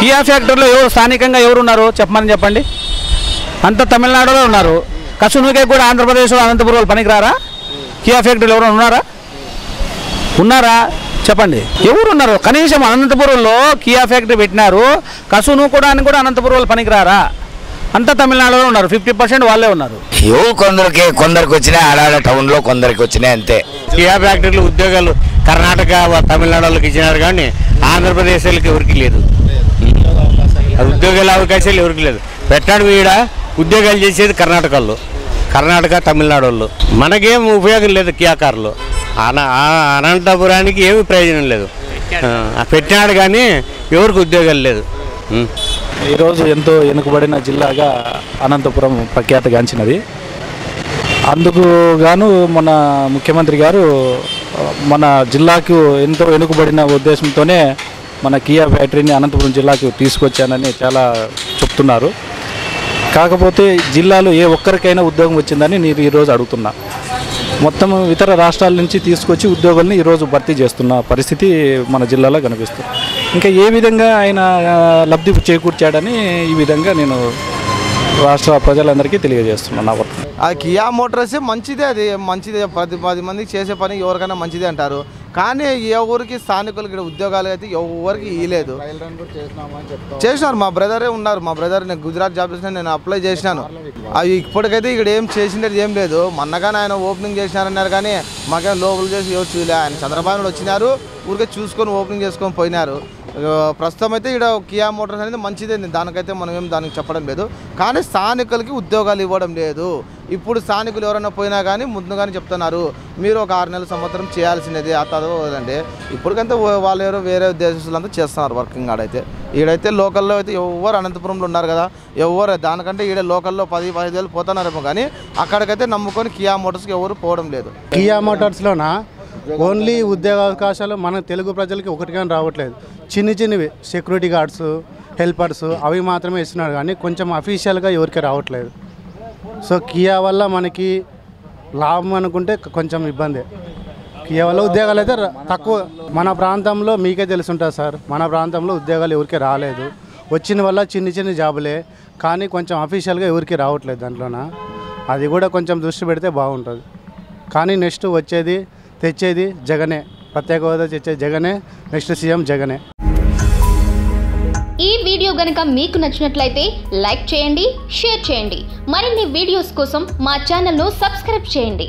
Kia ఫ్యాక్టరీలో ఎవరు స్థానికంగా ఎవరు ఉన్నారు చెప్పండి. అంత తమిళనాడులో ఉన్నారు. కసునుకే కూడా ఆంధ్రప్రదేశ్లో అనంతపురం పనికిరారా? కియా ఫ్యాక్టరీలో ఎవరు ఉన్నారా చెప్పండి. ఎవరు ఉన్నారు? కనీసం అనంతపురంలో కియా ఫ్యాక్టరీ పెట్టినారు. కసును కూడా అనంతపురం పనికిరారా? అంతా తమిళనాడులో ఉన్నారు. 50% వాళ్ళే ఉన్నారు. కొందరికి వచ్చినాయి, ఆడాడ టౌన్లో కొందరికి వచ్చినాయి అంతే. కియా ఫ్యాక్టరీలు ఉద్యోగాలు కర్ణాటక తమిళనాడు వాళ్ళకి ఇచ్చినారు కానీ ఆంధ్రప్రదేశ్ వాళ్ళకి ఎవరికి లేదు. ఉద్యోగాల అవకాశాలు ఎవరికి లేదు. పెట్టాడు వీడ ఉద్యోగాలు చేసేది కర్ణాటక తమిళనాడు వాళ్ళు. మనకేం ఉపయోగం లేదు. కియా కార్లు అనంతపురానికి ఏమి ప్రయోజనం లేదు. పెట్టినాడు కానీ ఎవరికి ఉద్యోగాలు లేదు. ఈరోజు ఎంతో వెనుకబడిన జిల్లాగా అనంతపురం ప్రఖ్యాతగాంచినది. అందుకు గాను మన ముఖ్యమంత్రి గారు మన జిల్లాకు ఎంతో వెనుకబడిన ఉద్దేశంతోనే మన కియా ఫ్యాక్టరీని అనంతపురం జిల్లాకు తీసుకొచ్చానని చాలా చెప్తున్నారు. కాకపోతే జిల్లాలో ఏ ఒక్కరికైనా ఉద్యోగం వచ్చిందని నేను ఈరోజు అడుగుతున్నా. మొత్తం ఇతర రాష్ట్రాల నుంచి తీసుకొచ్చి ఉద్యోగుల్ని ఈరోజు భర్తీ చేస్తున్న పరిస్థితి మన జిల్లాలో కనిపిస్తుంది. ఇంకా ఏ విధంగా ఆయన లబ్ధి చేకూర్చాడని ఈ విధంగా నేను రాష్ట్ర ప్రజలందరికీ తెలియజేస్తున్నాను. నా వర్క్ ఆ కియా మోటార్స్ మంచిదే, అది మంచిదే. 10 మందికి చేసే పని ఎవరికైనా మంచిదే అంటారు. కానీ ఎవరికి స్థానికులకి ఉద్యోగాలు అయితే ఎవరికి ఇవ్వలేదు. చేసినారు. మా బ్రదరే ఉన్నారు. మా బ్రదర్ నేను గుజరాత్ జాబ్ చేసిన, నేను అప్లై చేసినాను. అవి ఇప్పటికైతే ఇక్కడ ఏం చేసినది ఏం లేదు. మొన్నగానే ఆయన ఓపెనింగ్ చేసినారన్నారు కానీ మాకేం లోపల చేసి ఎవరు చూలే. ఆయన చంద్రబాబు నాయుడు వచ్చినారు, ఊరికే చూసుకొని ఓపెనింగ్ చేసుకొని పోయినారు. ప్రస్తుతం అయితే ఇక్కడ కియా మోటార్స్ అనేది మంచిదే, దానికైతే మనం ఏం దానికి చెప్పడం లేదు. కానీ స్థానికులకి ఉద్యోగాలు ఇవ్వడం లేదు. ఇప్పుడు స్థానికులు ఎవరైనా పోయినా కానీ ముందుగానే చెప్తున్నారు మీరు ఒక 6 నెలల సంవత్సరం చేయాల్సినది అంటే ఇప్పటికంతా వాళ్ళు ఎవరో వేరే దేశస్తులంతా చేస్తున్నారు వర్కింగ్. ఈడైతే లోకల్లో అయితే ఎవరు అనంతపురంలో ఉన్నారు కదా, ఎవరు దానికంటే ఈడ లోకల్లో 10-15 వేలు పోతున్నారేమో కానీ అక్కడికైతే నమ్ముకొని కియా మోటార్స్కి ఎవరు పోవడం లేదు. కియా మోటార్స్లోన ఓన్లీ ఉద్యోగ అవకాశాలు మన తెలుగు ప్రజలకి ఒకటిగా రావట్లేదు. చిన్నవి సెక్యూరిటీ గార్డ్స్, హెల్పర్స్ అవి మాత్రమే ఇస్తున్నారు కానీ కొంచెం అఫీషియల్గా ఎవరికి రావట్లేదు. సో కియా వల్ల మనకి లాభం అనుకుంటే కొంచెం ఇబ్బంది. కియా వల్ల ఉద్యోగాలు అయితే తక్కువ. మన ప్రాంతంలో మీకే తెలుసుంటుంది సార్, మన ప్రాంతంలో ఉద్యోగాలు ఎవరికి రాలేదు. వచ్చిన వల్ల చిన్న జాబులే కానీ కొంచెం అఫీషియల్గా ఎవరికి రావట్లేదు దాంట్లోన. అది కూడా కొంచెం దృష్టి పెడితే బాగుంటుంది. కానీ నెక్స్ట్ తెచ్చేది జగనే. ప్రత్యేక హోదా తెచ్చేది జగనే. నెక్స్ట్ సీఎం జగనే. ఈ వీడియో గనుక మీకు నచ్చినట్లయితే లైక్ చేయండి, షేర్ చేయండి. మరిన్ని వీడియోస్ కోసం మా ఛానల్ను సబ్స్క్రైబ్ చేయండి.